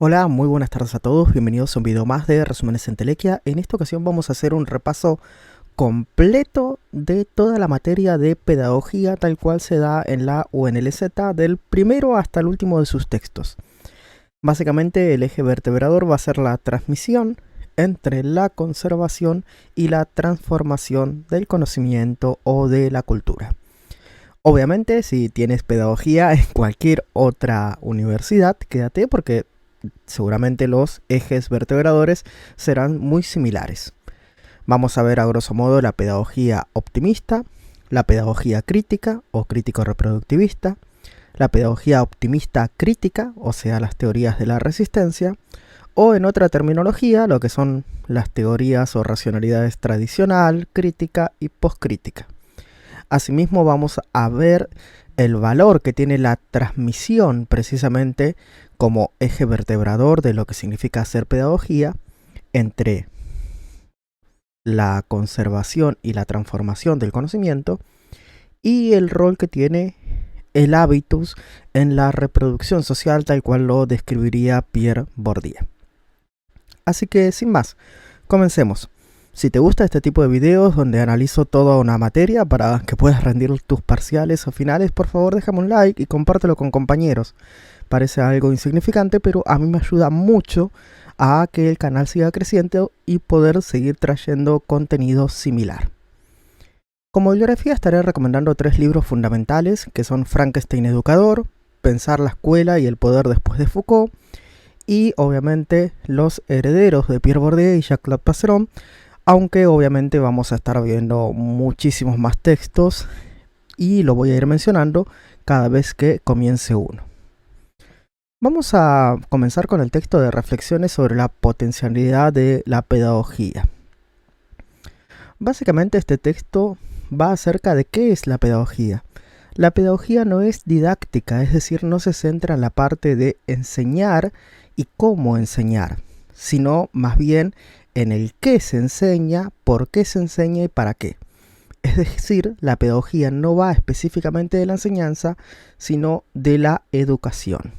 Hola, muy buenas tardes a todos, bienvenidos a un video más de Resúmenes Entelequia. En esta ocasión vamos a hacer un repaso completo de toda la materia de pedagogía tal cual se da en la UNLZ, del primero hasta el último de sus textos. Básicamente el eje vertebrador va a ser la transmisión entre la conservación y la transformación del conocimiento o de la cultura. Obviamente, si tienes pedagogía en cualquier otra universidad, quédate porque seguramente los ejes vertebradores serán muy similares. Vamos a ver a grosso modo la pedagogía optimista, la pedagogía crítica o crítico-reproductivista, la pedagogía optimista crítica, o sea, las teorías de la resistencia, o en otra terminología, lo que son las teorías o racionalidades tradicional, crítica y poscrítica. Asimismo, vamos a ver el valor que tiene la transmisión precisamente como eje vertebrador de lo que significa hacer pedagogía entre la conservación y la transformación del conocimiento y el rol que tiene el hábitus en la reproducción social tal cual lo describiría Pierre Bourdieu. Así que sin más, comencemos. Si te gusta este tipo de videos donde analizo toda una materia para que puedas rendir tus parciales o finales, por favor déjame un like y compártelo con compañeros. Parece algo insignificante, pero a mí me ayuda mucho a que el canal siga creciendo y poder seguir trayendo contenido similar. Como bibliografía estaré recomendando 3 libros fundamentales que son Frankenstein Educador, Pensar la escuela y el poder después de Foucault y obviamente Los herederos de Pierre Bourdieu y Jacques-Claude Passeron, aunque obviamente vamos a estar viendo muchísimos más textos y lo voy a ir mencionando cada vez que comience uno. Vamos a comenzar con el texto de reflexiones sobre la potencialidad de la pedagogía. Básicamente este texto va acerca de qué es la pedagogía. La pedagogía no es didáctica, es decir, no se centra en la parte de enseñar y cómo enseñar, sino más bien en el qué se enseña, por qué se enseña y para qué. Es decir, la pedagogía no va específicamente de la enseñanza, sino de la educación.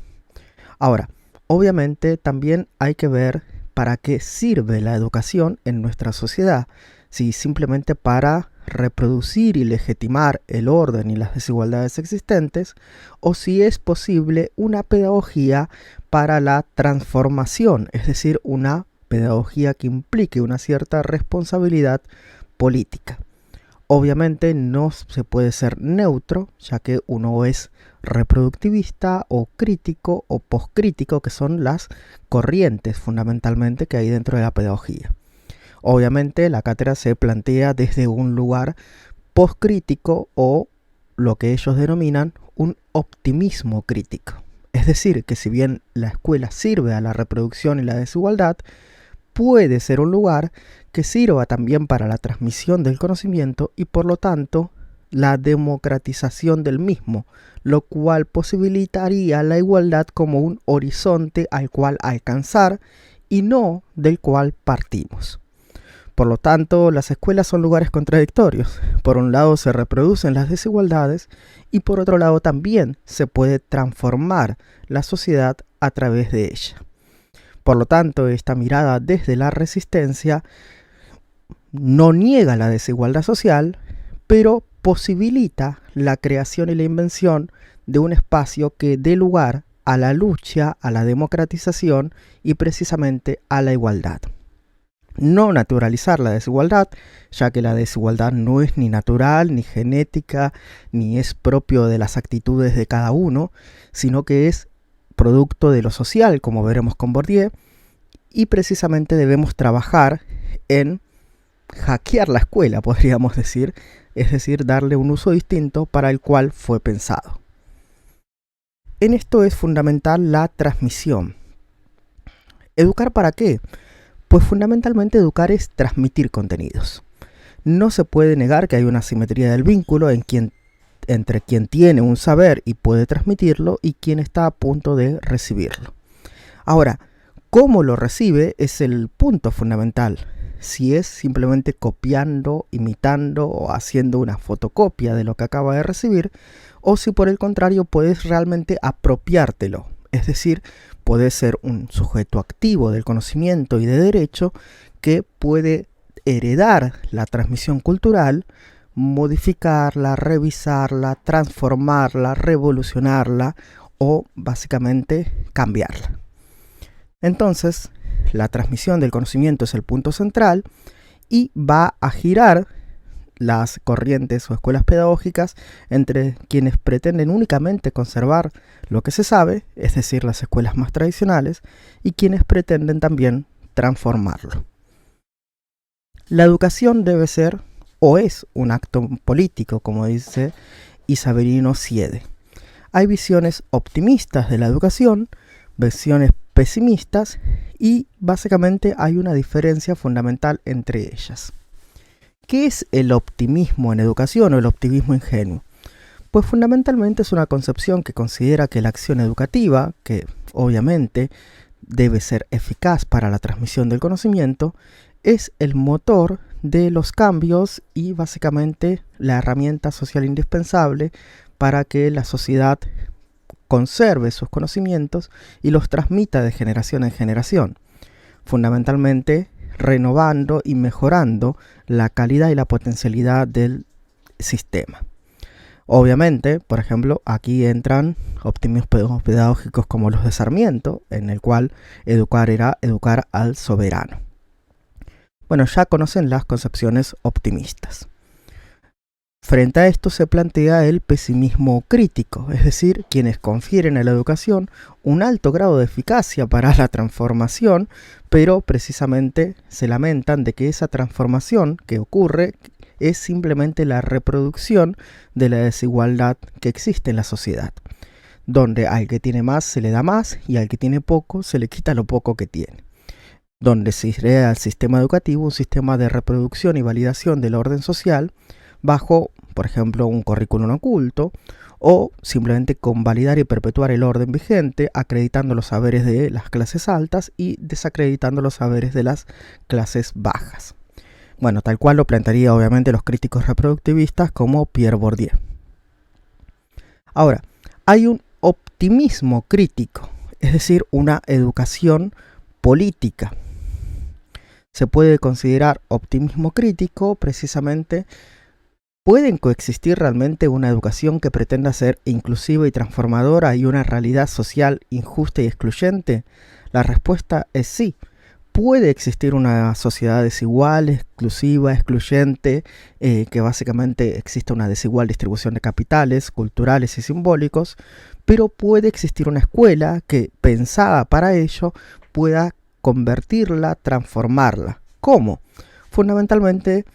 Ahora, obviamente también hay que ver para qué sirve la educación en nuestra sociedad, si simplemente para reproducir y legitimar el orden y las desigualdades existentes, o si es posible una pedagogía para la transformación, es decir, una pedagogía que implique una cierta responsabilidad política. Obviamente no se puede ser neutro, ya que uno es reproductivista o crítico o poscrítico, que son las corrientes fundamentalmente que hay dentro de la pedagogía. Obviamente la cátedra se plantea desde un lugar poscrítico o lo que ellos denominan un optimismo crítico. Es decir, que si bien la escuela sirve a la reproducción y la desigualdad, puede ser un lugar que sirva también para la transmisión del conocimiento y por lo tanto la democratización del mismo, lo cual posibilitaría la igualdad como un horizonte al cual alcanzar y no del cual partimos. Por lo tanto, las escuelas son lugares contradictorios. Por un lado se reproducen las desigualdades y por otro lado también se puede transformar la sociedad a través de ella. Por lo tanto, esta mirada desde la resistencia no niega la desigualdad social, pero posibilita la creación y la invención de un espacio que dé lugar a la lucha, a la democratización y precisamente a la igualdad. No naturalizar la desigualdad, ya que la desigualdad no es ni natural, ni genética, ni es propio de las actitudes de cada uno, sino que es producto de lo social, como veremos con Bourdieu, y precisamente debemos trabajar en hackear la escuela, podríamos decir, es decir, darle un uso distinto para el cual fue pensado. En esto es fundamental la transmisión. ¿Educar para qué? Pues fundamentalmente educar es transmitir contenidos. No se puede negar que hay una asimetría del vínculo entre quien tiene un saber y puede transmitirlo y quien está a punto de recibirlo. Ahora, cómo lo recibe es el punto fundamental. Si es simplemente copiando, imitando o haciendo una fotocopia de lo que acaba de recibir, o si por el contrario puedes realmente apropiártelo. es decir, puede ser un sujeto activo del conocimiento y de derecho que puede heredar la transmisión cultural, modificarla, revisarla, transformarla, revolucionarla o básicamente cambiarla. Entonces, la transmisión del conocimiento es el punto central y va a girar las corrientes o escuelas pedagógicas entre quienes pretenden únicamente conservar lo que se sabe, es decir, las escuelas más tradicionales, y quienes pretenden también transformarlo. La educación debe ser o es un acto político, como dice Isaverino Siede. Hay visiones optimistas de la educación, visiones pesimistas, y básicamente hay una diferencia fundamental entre ellas. ¿Qué es el optimismo en educación o el optimismo ingenuo? Pues fundamentalmente es una concepción que considera que la acción educativa, que obviamente debe ser eficaz para la transmisión del conocimiento, es el motor de los cambios y básicamente la herramienta social indispensable para que la sociedad conserve sus conocimientos y los transmita de generación en generación, fundamentalmente renovando y mejorando la calidad y la potencialidad del sistema. Obviamente, por ejemplo, aquí entran optimismos pedagógicos como los de Sarmiento, en el cual educar era educar al soberano. Bueno, ya conocen las concepciones optimistas. Frente a esto se plantea el pesimismo crítico, es decir, quienes confieren a la educación un alto grado de eficacia para la transformación, pero precisamente se lamentan de que esa transformación que ocurre es simplemente la reproducción de la desigualdad que existe en la sociedad, donde al que tiene más se le da más y al que tiene poco se le quita lo poco que tiene, donde se crea el sistema educativo un sistema de reproducción y validación del orden social bajo, por ejemplo, un currículum oculto, o simplemente convalidar y perpetuar el orden vigente, acreditando los saberes de las clases altas y desacreditando los saberes de las clases bajas. Bueno, tal cual lo plantearía obviamente los críticos reproductivistas como Pierre Bourdieu. Ahora, hay un optimismo crítico, es decir, una educación política. Se puede considerar optimismo crítico precisamente. ¿Pueden coexistir realmente una educación que pretenda ser inclusiva y transformadora y una realidad social injusta y excluyente? La respuesta es sí. Puede existir una sociedad desigual, exclusiva, excluyente, que básicamente exista una desigual distribución de capitales, culturales y simbólicos, pero puede existir una escuela que, pensada para ello, pueda convertirla, transformarla. ¿Cómo? Fundamentalmente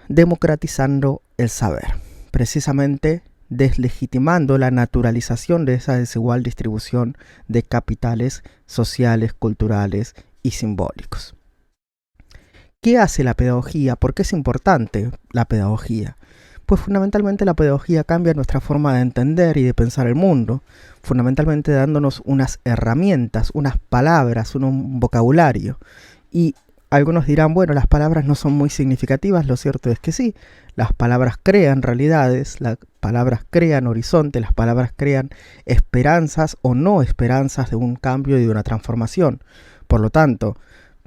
democratizando el saber, precisamente deslegitimando la naturalización de esa desigual distribución de capitales sociales, culturales y simbólicos. ¿Qué hace la pedagogía? ¿Por qué es importante la pedagogía? Pues fundamentalmente la pedagogía cambia nuestra forma de entender y de pensar el mundo, fundamentalmente dándonos unas herramientas, unas palabras, un vocabulario. Y algunos dirán, bueno, las palabras no son muy significativas, lo cierto es que sí, las palabras crean realidades, las palabras crean horizontes, las palabras crean esperanzas o no esperanzas de un cambio y de una transformación. Por lo tanto,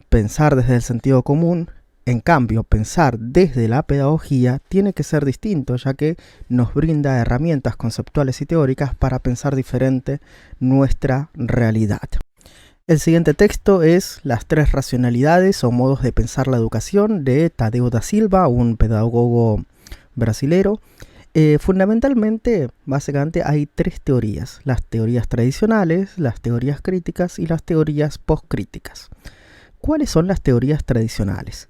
pensar desde el sentido común, en cambio, pensar desde la pedagogía tiene que ser distinto, ya que nos brinda herramientas conceptuales y teóricas para pensar diferente nuestra realidad. El siguiente texto es Las tres racionalidades o modos de pensar la educación de Tadeu da Silva, un pedagogo brasilero. Fundamentalmente, básicamente hay tres teorías: las teorías tradicionales, las teorías críticas y las teorías postcríticas. ¿Cuáles son las teorías tradicionales?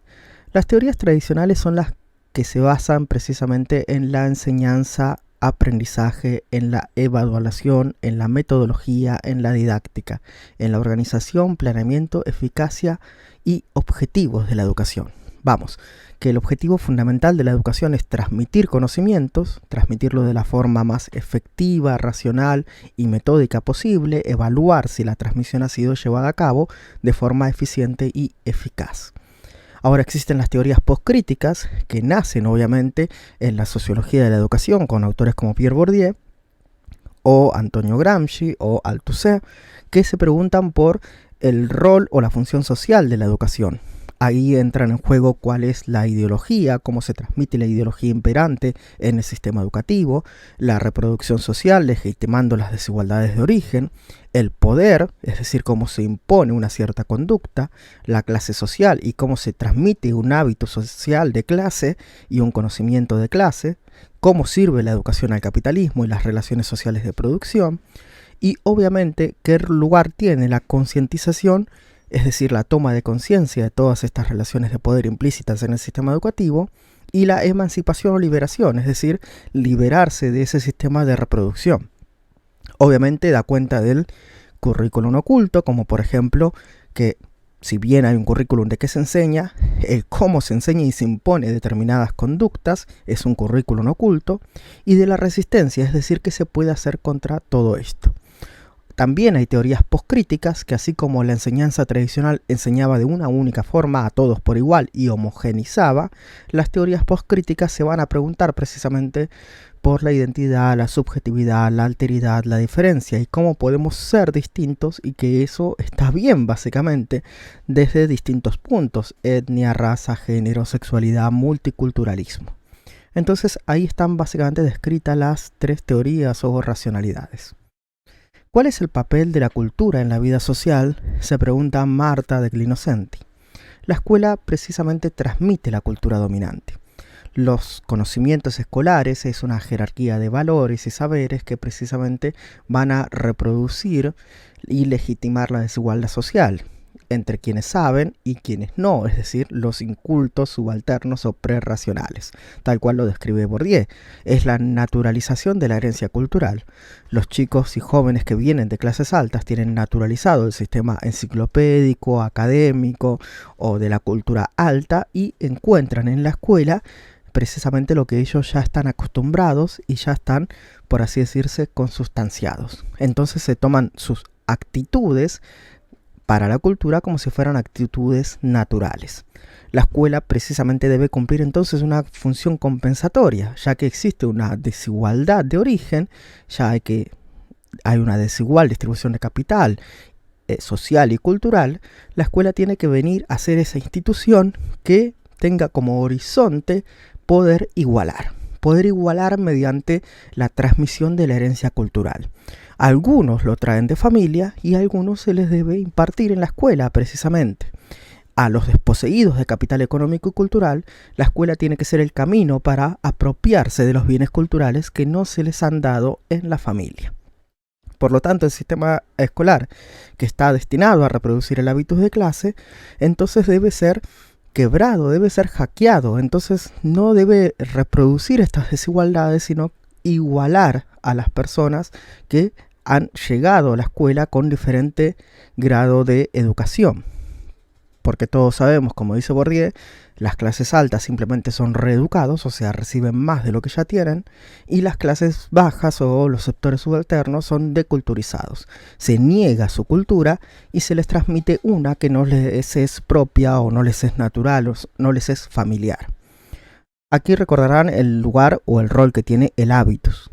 Las teorías tradicionales son las que se basan precisamente en la enseñanza, aprendizaje, en la evaluación, en la metodología, en la didáctica, en la organización, planeamiento, eficacia y objetivos de la educación. Vamos, que el objetivo fundamental de la educación es transmitir conocimientos, transmitirlo de la forma más efectiva, racional y metódica posible, evaluar si la transmisión ha sido llevada a cabo de forma eficiente y eficaz. Ahora existen las teorías postcríticas, que nacen obviamente en la sociología de la educación con autores como Pierre Bourdieu, o Antonio Gramsci o Althusser, que se preguntan por el rol o la función social de la educación. Ahí entran en juego cuál es la ideología, cómo se transmite la ideología imperante en el sistema educativo, la reproducción social legitimando las desigualdades de origen, el poder, es decir, cómo se impone una cierta conducta, la clase social y cómo se transmite un hábito social de clase y un conocimiento de clase, cómo sirve la educación al capitalismo y las relaciones sociales de producción, y obviamente qué lugar tiene la concientización, es decir, la toma de conciencia de todas estas relaciones de poder implícitas en el sistema educativo, y la emancipación o liberación, es decir, liberarse de ese sistema de reproducción. Obviamente da cuenta del currículum oculto, como por ejemplo que si bien hay un currículum de qué se enseña, el cómo se enseña y se impone determinadas conductas es un currículum oculto, y de la resistencia, es decir, que se puede hacer contra todo esto. También hay teorías postcríticas que, así como la enseñanza tradicional enseñaba de una única forma a todos por igual y homogenizaba, las teorías postcríticas se van a preguntar precisamente por la identidad, la subjetividad, la alteridad, la diferencia y cómo podemos ser distintos, y que eso está bien básicamente desde distintos puntos: etnia, raza, género, sexualidad, multiculturalismo. Entonces ahí están básicamente descritas las tres teorías o racionalidades. ¿Cuál es el papel de la cultura en la vida social?, se pregunta Marta de Clinosenti. La escuela precisamente transmite la cultura dominante. Los conocimientos escolares es una jerarquía de valores y saberes que precisamente van a reproducir y legitimar la desigualdad social entre quienes saben y quienes no, es decir, los incultos, subalternos o prerracionales, tal cual lo describe Bourdieu. Es la naturalización de la herencia cultural. Los chicos y jóvenes que vienen de clases altas tienen naturalizado el sistema enciclopédico, académico o de la cultura alta, y encuentran en la escuela precisamente lo que ellos ya están acostumbrados y ya están, por así decirse, consustanciados. Entonces se toman sus actitudes para la cultura como si fueran actitudes naturales. La escuela precisamente debe cumplir entonces una función compensatoria, ya que existe una desigualdad de origen, ya que hay una desigual distribución de capital social y cultural. La escuela tiene que venir a ser esa institución que tenga como horizonte poder igualar mediante la transmisión de la herencia cultural. Algunos lo traen de familia y a algunos se les debe impartir en la escuela precisamente. A los desposeídos de capital económico y cultural, la escuela tiene que ser el camino para apropiarse de los bienes culturales que no se les han dado en la familia. Por lo tanto, el sistema escolar, que está destinado a reproducir el hábitus de clase, entonces debe ser quebrado, debe ser hackeado. Entonces no debe reproducir estas desigualdades, sino igualar a las personas que han llegado a la escuela con diferente grado de educación. Porque todos sabemos, como dice Bourdieu, las clases altas simplemente son reeducados, o sea, reciben más de lo que ya tienen, y las clases bajas o los sectores subalternos son deculturizados. Se niega su cultura y se les transmite una que no les es propia o no les es natural o no les es familiar. Aquí recordarán el lugar o el rol que tiene el hábitus.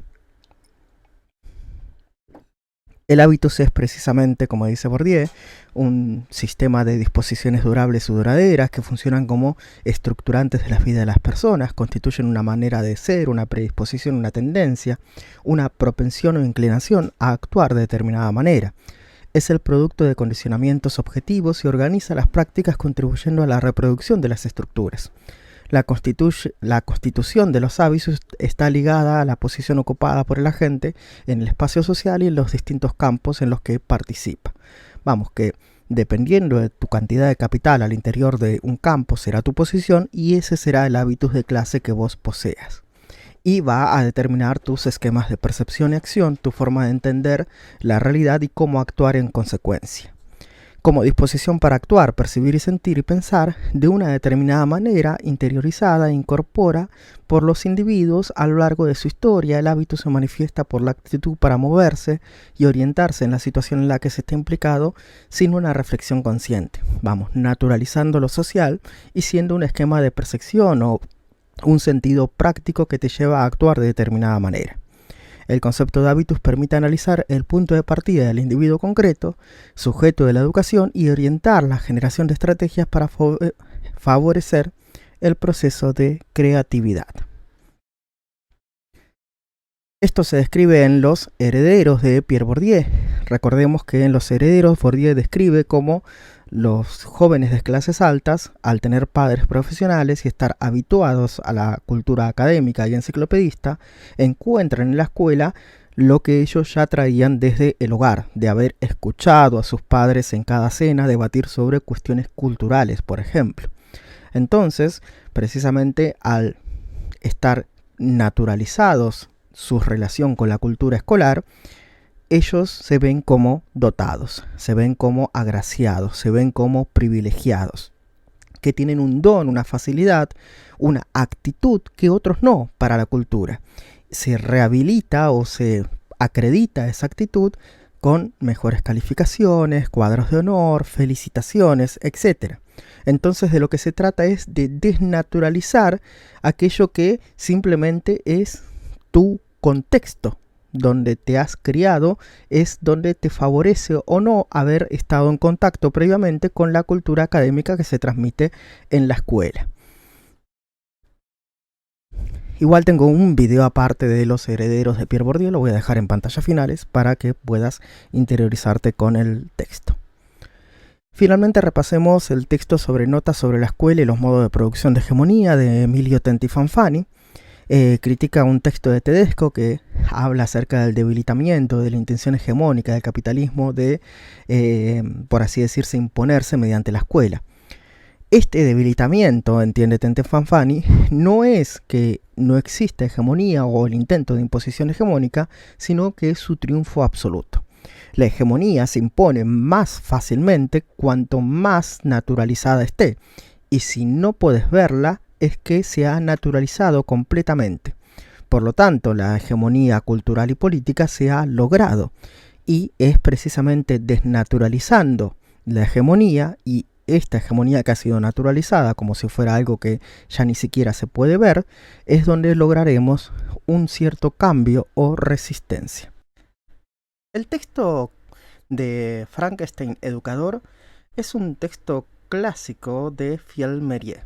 El hábitus es precisamente, como dice Bourdieu, un sistema de disposiciones durables y duraderas que funcionan como estructurantes de la vida de las personas, constituyen una manera de ser, una predisposición, una tendencia, una propensión o inclinación a actuar de determinada manera. Es el producto de condicionamientos objetivos y organiza las prácticas contribuyendo a la reproducción de las estructuras. La constitución de los hábitos está ligada a la posición ocupada por el agente en el espacio social y en los distintos campos en los que participa. Vamos, que dependiendo de tu cantidad de capital al interior de un campo será tu posición, y ese será el hábitus de clase que vos poseas. Y va a determinar tus esquemas de percepción y acción, tu forma de entender la realidad y cómo actuar en consecuencia. Como disposición para actuar, percibir y sentir y pensar de una determinada manera interiorizada e incorpora por los individuos a lo largo de su historia. El hábito se manifiesta por la actitud para moverse y orientarse en la situación en la que se está implicado sin una reflexión consciente. Vamos, naturalizando lo social y siendo un esquema de percepción o un sentido práctico que te lleva a actuar de determinada manera. El concepto de hábitus permite analizar el punto de partida del individuo concreto, sujeto de la educación, y orientar la generación de estrategias para favorecer el proceso de creatividad. Esto se describe en Los herederos de Pierre Bourdieu. Recordemos que en Los herederos Bourdieu describe cómo los jóvenes de clases altas, al tener padres profesionales y estar habituados a la cultura académica y enciclopedista, encuentran en la escuela lo que ellos ya traían desde el hogar, de haber escuchado a sus padres en cada cena debatir sobre cuestiones culturales, por ejemplo. Entonces, precisamente al estar naturalizados su relación con la cultura escolar, ellos se ven como dotados, se ven como agraciados, se ven como privilegiados, que tienen un don, una facilidad, una actitud que otros no para la cultura. Se rehabilita o se acredita esa actitud con mejores calificaciones, cuadros de honor, felicitaciones, etc. Entonces de lo que se trata es de desnaturalizar aquello que simplemente es tu contexto, donde te has criado, es donde te favorece o no haber estado en contacto previamente con la cultura académica que se transmite en la escuela. Igual tengo un video aparte de Los herederos de Pierre Bourdieu, lo voy a dejar en pantallas finales para que puedas interiorizarte con el texto. Finalmente repasemos el texto sobre notas sobre la escuela y los modos de producción de hegemonía de Emilio Tenti Fanfani. Critica un texto de Tedesco que habla acerca del debilitamiento de la intención hegemónica del capitalismo de, por así decirse, imponerse mediante la escuela. Este debilitamiento, entiende Tenti Fanfani, no es que no exista hegemonía o el intento de imposición hegemónica, sino que es su triunfo absoluto. La hegemonía se impone más fácilmente cuanto más naturalizada esté, y si no puedes verla, es que se ha naturalizado completamente. Por lo tanto, la hegemonía cultural y política se ha logrado, y es precisamente desnaturalizando la hegemonía, y esta hegemonía que ha sido naturalizada como si fuera algo que ya ni siquiera se puede ver, es donde lograremos un cierto cambio o resistencia. El texto de Frankenstein Educador es un texto clásico de Fiel-Mérier,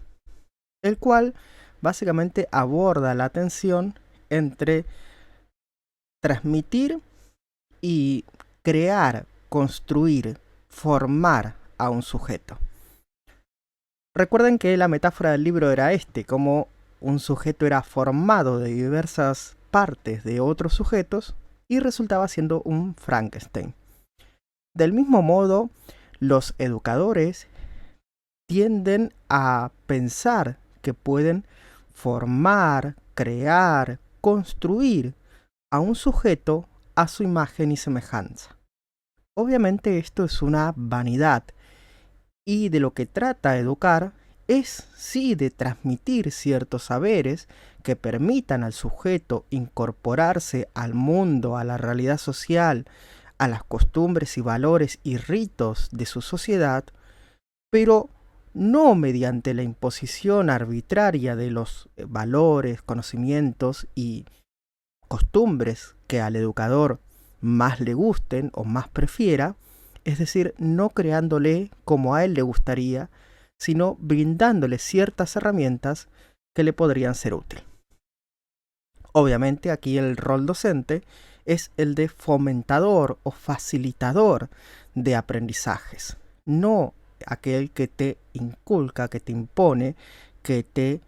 el cual básicamente aborda la tensión entre transmitir y crear, construir, formar a un sujeto. Recuerden que la metáfora del libro era como un sujeto era formado de diversas partes de otros sujetos y resultaba siendo un Frankenstein. Del mismo modo, los educadores tienden a pensar que pueden formar, crear, construir a un sujeto a su imagen y semejanza. Obviamente esto es una vanidad, y de lo que trata educar es sí de transmitir ciertos saberes que permitan al sujeto incorporarse al mundo, a la realidad social, a las costumbres y valores y ritos de su sociedad, pero no mediante la imposición arbitraria de los valores, conocimientos y costumbres que al educador más le gusten o más prefiera, es decir, no creándole como a él le gustaría, sino brindándole ciertas herramientas que le podrían ser útiles. Obviamente aquí el rol docente es el de fomentador o facilitador de aprendizajes, no aquel que te inculca, que te impone, que te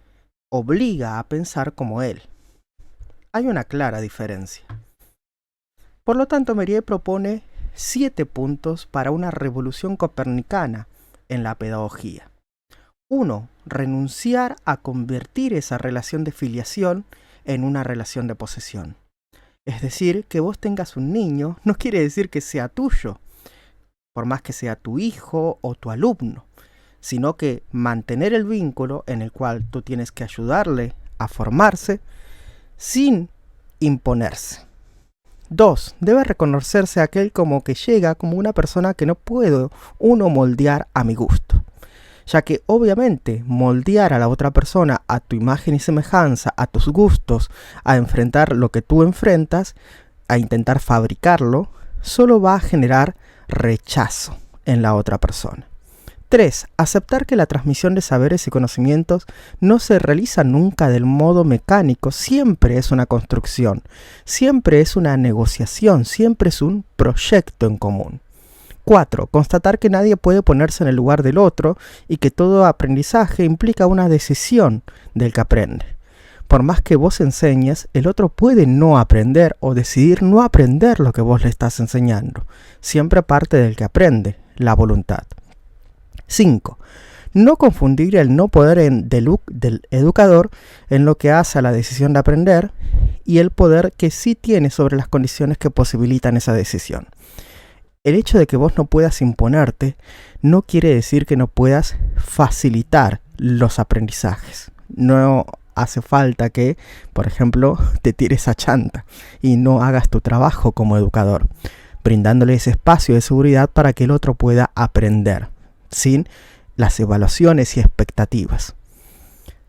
obliga a pensar como él. Hay una clara diferencia. Por lo tanto, Mérier propone 7 puntos para una revolución copernicana en la pedagogía. 1. Renunciar a convertir esa relación de filiación en una relación de posesión. Es decir, que vos tengas un niño no quiere decir que sea tuyo, por más que sea tu hijo o tu alumno, sino que mantener el vínculo en el cual tú tienes que ayudarle a formarse sin imponerse. 2. Debe reconocerse aquel como que llega como una persona que no puedo uno moldear a mi gusto. ya que obviamente moldear a la otra persona a tu imagen y semejanza, a tus gustos, a enfrentar lo que tú enfrentas, a intentar fabricarlo, solo va a generar rechazo en la otra persona. 3. Aceptar que la transmisión de saberes y conocimientos no se realiza nunca del modo mecánico, siempre es una construcción, siempre es una negociación, siempre es un proyecto en común. 4. Constatar que nadie puede ponerse en el lugar del otro y que todo aprendizaje implica una decisión del que aprende. Por más que vos enseñes, el otro puede no aprender o decidir no aprender lo que vos le estás enseñando. Siempre parte del que aprende, la voluntad. 5. No confundir el no poder del educador en lo que hace a la decisión de aprender y el poder que sí tiene sobre las condiciones que posibilitan esa decisión. El hecho de que vos no puedas imponerte no quiere decir que no puedas facilitar los aprendizajes. No hace falta que, por ejemplo, te tires a chanta y no hagas tu trabajo como educador, brindándole ese espacio de seguridad para que el otro pueda aprender, sin las evaluaciones y expectativas.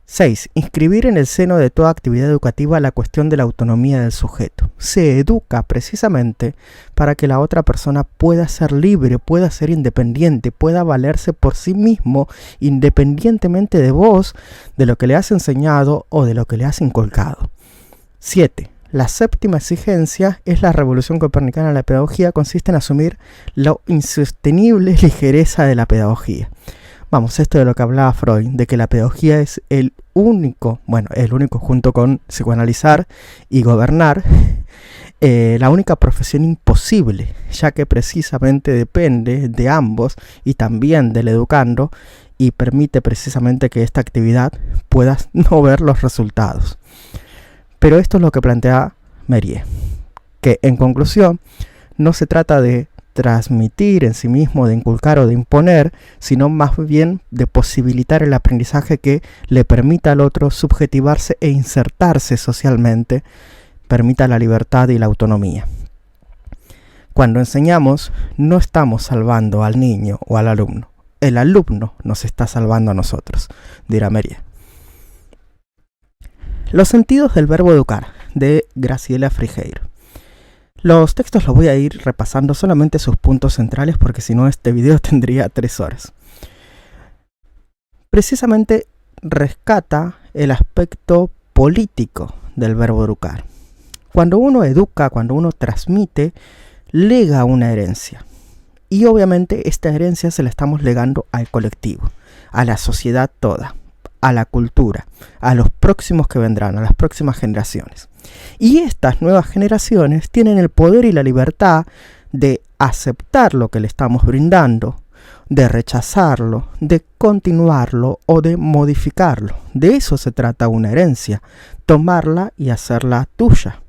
6. Inscribir en el seno de toda actividad educativa la cuestión de la autonomía del sujeto. Se educa precisamente para que la otra persona pueda ser libre, pueda ser independiente, pueda valerse por sí mismo, independientemente de vos, de lo que le has enseñado o de lo que le has inculcado. 7. La séptima exigencia es la revolución copernicana de la pedagogía, consiste en asumir la insostenible ligereza de la pedagogía. Vamos, esto de lo que hablaba Freud, de que la pedagogía es el único junto con psicoanalizar y gobernar, la única profesión imposible, ya que precisamente depende de ambos y también del educando y permite precisamente que esta actividad pueda no ver los resultados. Pero esto es lo que plantea Mériès, que en conclusión no se trata de transmitir en sí mismo, de inculcar o de imponer, sino más bien de posibilitar el aprendizaje que le permita al otro subjetivarse e insertarse socialmente, permita la libertad y la autonomía. Cuando enseñamos, no estamos salvando al niño o al alumno, el alumno nos está salvando a nosotros, dirá Mériès. Los sentidos del verbo educar, de Graciela Frigeiro. Los textos los voy a ir repasando solamente sus puntos centrales porque si no este video tendría 3 horas. Precisamente rescata el aspecto político del verbo educar. Cuando uno educa, cuando uno transmite, lega una herencia. Y obviamente esta herencia se la estamos legando al colectivo, a la sociedad toda, a la cultura, a los próximos que vendrán, a las próximas generaciones. Y estas nuevas generaciones tienen el poder y la libertad de aceptar lo que le estamos brindando, de rechazarlo, de continuarlo o de modificarlo. De eso se trata una herencia, tomarla y hacerla tuya.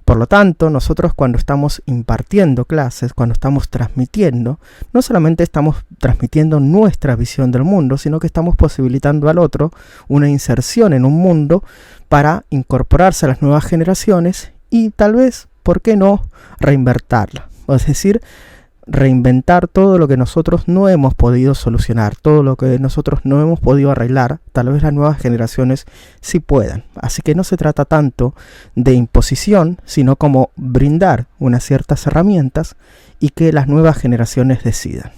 Por lo tanto, nosotros cuando estamos impartiendo clases, cuando estamos transmitiendo, no solamente estamos transmitiendo nuestra visión del mundo, sino que estamos posibilitando al otro una inserción en un mundo para incorporarse a las nuevas generaciones y tal vez, ¿por qué no?, reinventarla. Es decir, reinventar todo lo que nosotros no hemos podido solucionar, todo lo que nosotros no hemos podido arreglar, tal vez las nuevas generaciones sí puedan. Así que no se trata tanto de imposición, sino como brindar unas ciertas herramientas y que las nuevas generaciones decidan.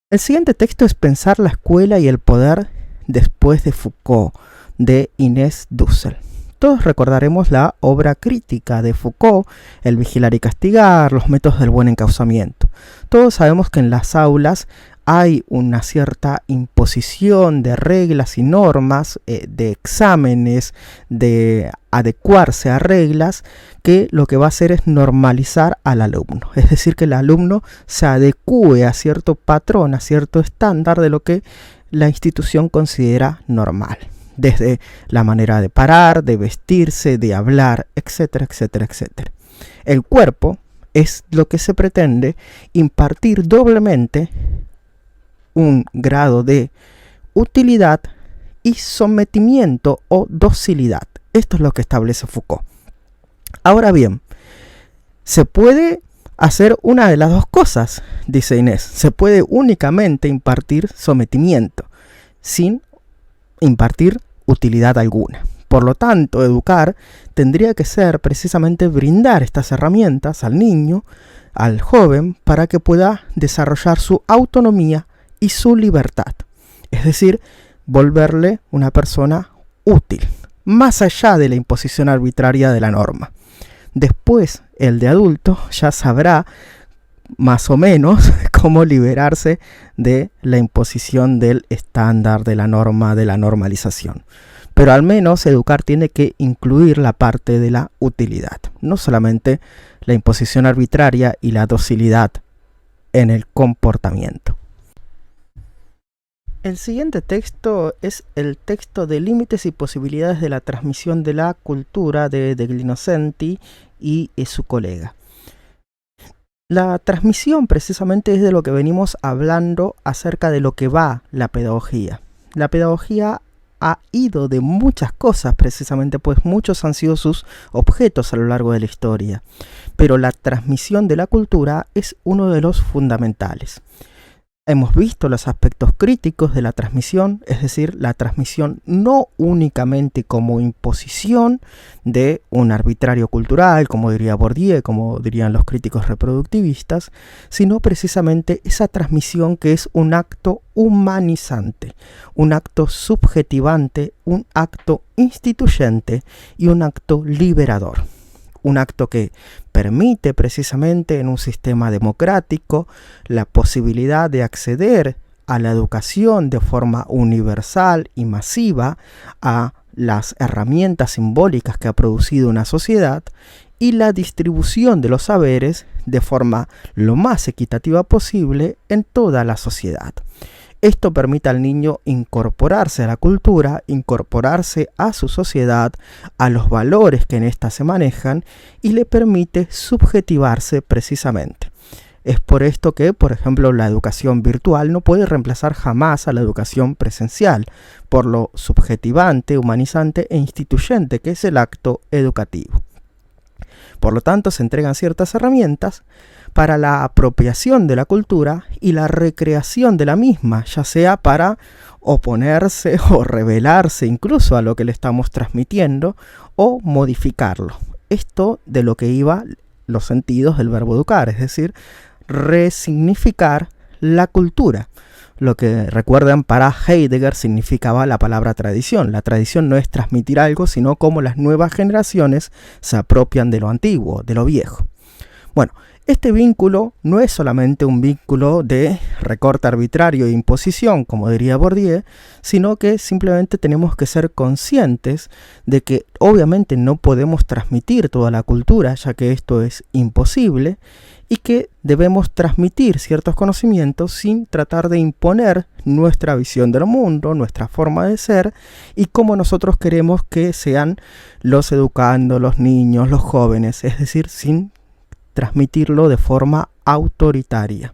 El siguiente texto es Pensar la escuela y el poder después de Foucault, de Inés Dussel. Todos recordaremos la obra crítica de Foucault, El vigilar y castigar, los métodos del buen encauzamiento. Todos sabemos que en las aulas hay una cierta imposición de reglas y normas, de exámenes, de adecuarse a reglas, que lo que va a hacer es normalizar al alumno. Es decir, que el alumno se adecúe a cierto patrón, a cierto estándar de lo que la institución considera normal. Desde la manera de parar, de vestirse, de hablar, etcétera, etcétera, etcétera. El cuerpo es lo que se pretende impartir doblemente un grado de utilidad y sometimiento o docilidad. Esto es lo que establece Foucault. Ahora bien, ¿se puede hacer una de las dos cosas, dice Inés. Se puede únicamente impartir sometimiento, sin impartir utilidad alguna. Por lo tanto, educar tendría que ser precisamente brindar estas herramientas al niño, al joven, para que pueda desarrollar su autonomía y su libertad. Es decir, volverle una persona útil, más allá de la imposición arbitraria de la norma. Después, el de adulto ya sabrá más o menos cómo liberarse de la imposición del estándar, de la norma, de la normalización. Pero al menos educar tiene que incluir la parte de la utilidad, no solamente la imposición arbitraria y la docilidad en el comportamiento. El siguiente texto es el texto de límites y posibilidades de la transmisión de la cultura de Glynocenti y su colega. La transmisión precisamente es de lo que venimos hablando acerca de lo que va la pedagogía. La pedagogía ha ido de muchas cosas precisamente, pues muchos han sido sus objetos a lo largo de la historia. Pero la transmisión de la cultura es uno de los fundamentales. Hemos visto los aspectos críticos de la transmisión, es decir, la transmisión no únicamente como imposición de un arbitrario cultural, como diría Bourdieu, como dirían los críticos reproductivistas, sino precisamente esa transmisión que es un acto humanizante, un acto subjetivante, un acto instituyente y un acto liberador. Un acto que permite precisamente en un sistema democrático la posibilidad de acceder a la educación de forma universal y masiva, a las herramientas simbólicas que ha producido una sociedad y la distribución de los saberes de forma lo más equitativa posible en toda la sociedad. Esto permite al niño incorporarse a la cultura, incorporarse a su sociedad, a los valores que en ésta se manejan y le permite subjetivarse precisamente. Es por esto que, por ejemplo, la educación virtual no puede reemplazar jamás a la educación presencial, por lo subjetivante, humanizante e instituyente que es el acto educativo. Por lo tanto, se entregan ciertas herramientas para la apropiación de la cultura y la recreación de la misma, ya sea para oponerse o rebelarse incluso a lo que le estamos transmitiendo o modificarlo. Esto de lo que iba los sentidos del verbo educar, es decir, resignificar la cultura. Lo que recuerdan para Heidegger significaba la palabra tradición. La tradición no es transmitir algo, sino cómo las nuevas generaciones se apropian de lo antiguo, de lo viejo. Bueno, este vínculo no es solamente un vínculo de recorte arbitrario e imposición, como diría Bourdieu, sino que simplemente tenemos que ser conscientes de que obviamente no podemos transmitir toda la cultura, ya que esto es imposible, y que debemos transmitir ciertos conocimientos sin tratar de imponer nuestra visión del mundo, nuestra forma de ser y cómo nosotros queremos que sean los educandos, los niños, los jóvenes, es decir, sin transmitirlo de forma autoritaria.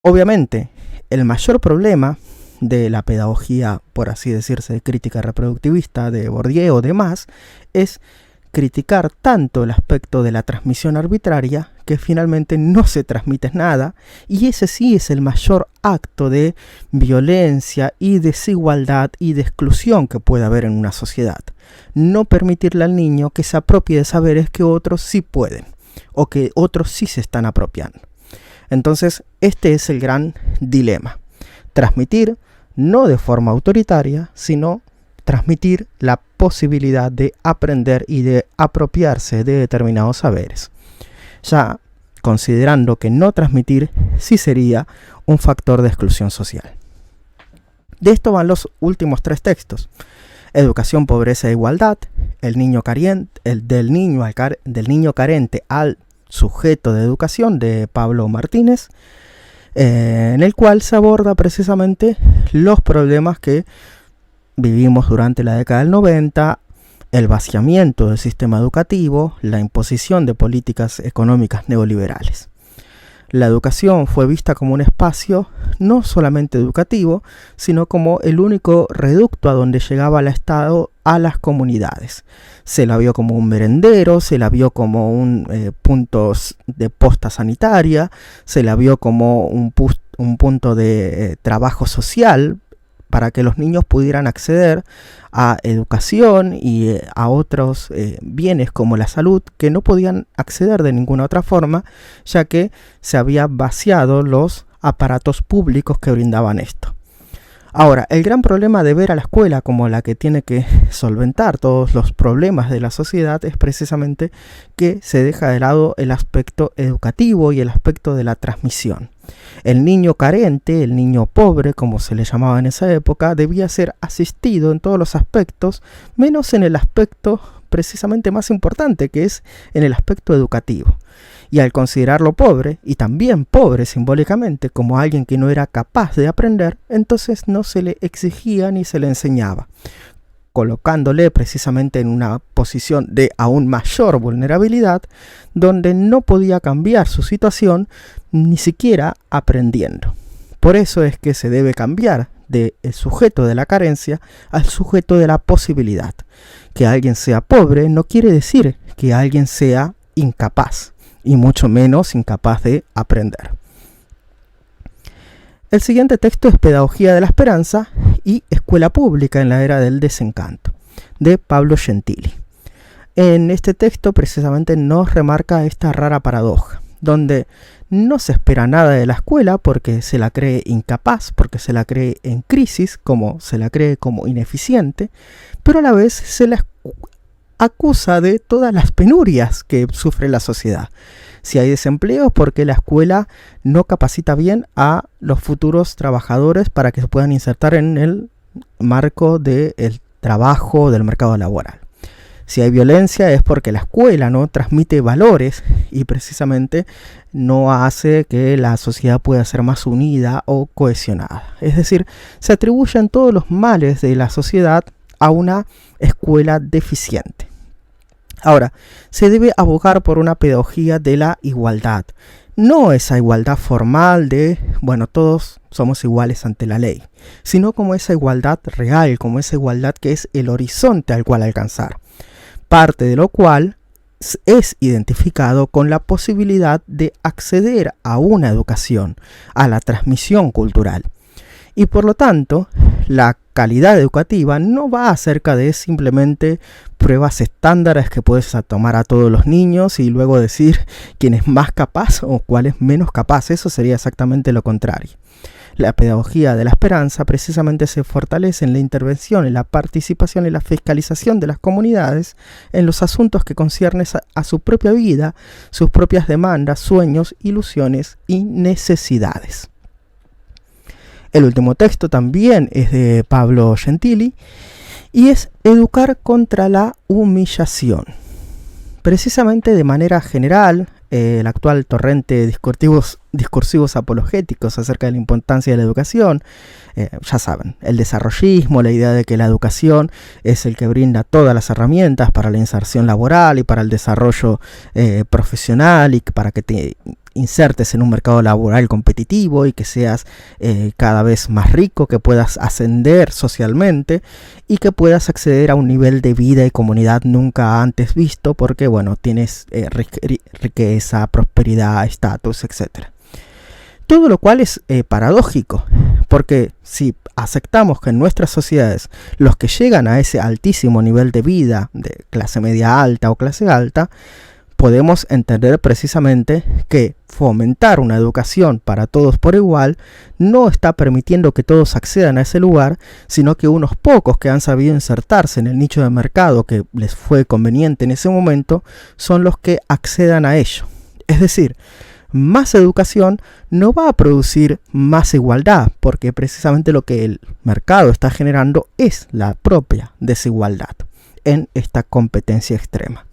Obviamente, el mayor problema de la pedagogía, por así decirse, de crítica reproductivista de Bourdieu o demás, es criticar tanto el aspecto de la transmisión arbitraria que finalmente no se transmite nada, y ese sí es el mayor acto de violencia y desigualdad y de exclusión que puede haber en una sociedad. No permitirle al niño que se apropie de saberes que otros sí pueden o que otros sí se están apropiando. Entonces, este es el gran dilema. Transmitir no de forma autoritaria, sino transmitir la posibilidad de aprender y de apropiarse de determinados saberes. Ya considerando que no transmitir sí sería un factor de exclusión social. De esto van los últimos tres textos. Educación, pobreza e igualdad, del niño carente al sujeto de educación, de Pablo Martínez, en el cual se aborda precisamente los problemas que vivimos durante la década del 90, el vaciamiento del sistema educativo, la imposición de políticas económicas neoliberales. La educación fue vista como un espacio no solamente educativo, sino como el único reducto a donde llegaba el Estado a las comunidades. Se la vio como un merendero, se la vio como un punto de posta sanitaria, se la vio como un punto de trabajo social para que los niños pudieran acceder a educación y a otros bienes como la salud que no podían acceder de ninguna otra forma, ya que se había vaciado los aparatos públicos que brindaban esto. Ahora, el gran problema de ver a la escuela como la que tiene que solventar todos los problemas de la sociedad es precisamente que se deja de lado el aspecto educativo y el aspecto de la transmisión. El niño carente, el niño pobre, como se le llamaba en esa época, debía ser asistido en todos los aspectos, menos en el aspecto precisamente más importante, que es en el aspecto educativo. Y al considerarlo pobre, y también pobre simbólicamente, como alguien que no era capaz de aprender, entonces no se le exigía ni se le enseñaba, colocándole precisamente en una posición de aún mayor vulnerabilidad, donde no podía cambiar su situación, ni siquiera aprendiendo. Por eso es que se debe cambiar del sujeto de la carencia al sujeto de la posibilidad. Que alguien sea pobre no quiere decir que alguien sea incapaz, y mucho menos incapaz de aprender. El siguiente texto es Pedagogía de la Esperanza y Escuela Pública en la Era del Desencanto, de Pablo Gentili. En este texto precisamente nos remarca esta rara paradoja, donde no se espera nada de la escuela porque se la cree incapaz, porque se la cree en crisis, como se la cree como ineficiente, pero a la vez se la acusa de todas las penurias que sufre la sociedad. Si hay desempleo es porque la escuela no capacita bien a los futuros trabajadores para que se puedan insertar en el marco del trabajo, del mercado laboral. Si hay violencia es porque la escuela no transmite valores y precisamente no hace que la sociedad pueda ser más unida o cohesionada. Es decir, se atribuyen todos los males de la sociedad a una escuela deficiente. Ahora, se debe abogar por una pedagogía de la igualdad. No esa igualdad formal de, bueno, todos somos iguales ante la ley, sino como esa igualdad real, como esa igualdad que es el horizonte al cual alcanzar. Parte de lo cual es identificado con la posibilidad de acceder a una educación, a la transmisión cultural. Y por lo tanto, la calidad educativa no va acerca de simplemente pruebas estándares que puedes tomar a todos los niños y luego decir quién es más capaz o cuál es menos capaz. Eso sería exactamente lo contrario. La pedagogía de la esperanza precisamente se fortalece en la intervención, en la participación y la fiscalización de las comunidades en los asuntos que conciernen a su propia vida, sus propias demandas, sueños, ilusiones y necesidades. El último texto también es de Pablo Gentili y es Educar contra la humillación. Precisamente de manera general, el actual torrente de discursivos apologéticos acerca de la importancia de la educación, ya saben, el desarrollismo, la idea de que la educación es el que brinda todas las herramientas para la inserción laboral y para el desarrollo profesional y para que te insertes en un mercado laboral competitivo y que seas cada vez más rico, que puedas ascender socialmente y que puedas acceder a un nivel de vida y comunidad nunca antes visto porque, bueno, tienes riqueza, prosperidad, estatus, etc. Todo lo cual es paradójico, porque si aceptamos que en nuestras sociedades los que llegan a ese altísimo nivel de vida, de clase media alta o clase alta, podemos entender precisamente que fomentar una educación para todos por igual no está permitiendo que todos accedan a ese lugar, sino que unos pocos que han sabido insertarse en el nicho de mercado que les fue conveniente en ese momento son los que accedan a ello. Es decir, más educación no va a producir más igualdad, porque precisamente lo que el mercado está generando es la propia desigualdad en esta competencia extrema.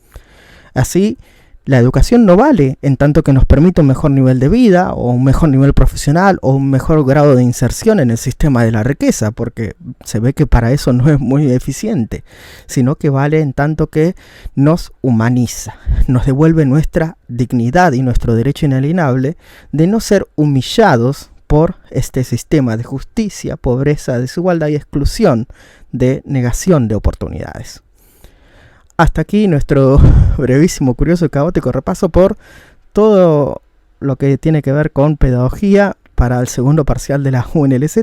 Así, la educación no vale en tanto que nos permite un mejor nivel de vida o un mejor nivel profesional o un mejor grado de inserción en el sistema de la riqueza, porque se ve que para eso no es muy eficiente, sino que vale en tanto que nos humaniza, nos devuelve nuestra dignidad y nuestro derecho inalienable de no ser humillados por este sistema de justicia, pobreza, desigualdad y exclusión, de negación de oportunidades. Hasta aquí nuestro brevísimo, curioso y caótico repaso por todo lo que tiene que ver con pedagogía para el segundo parcial de la UNLZ.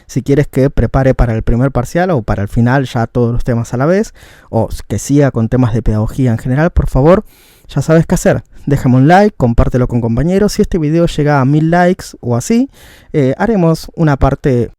Si quieres que prepare para el primer parcial o para el final ya todos los temas a la vez, o que siga con temas de pedagogía en general, por favor, ya sabes qué hacer. Déjame un like, compártelo con compañeros. Si este video llega a 1000 likes o así, haremos una parte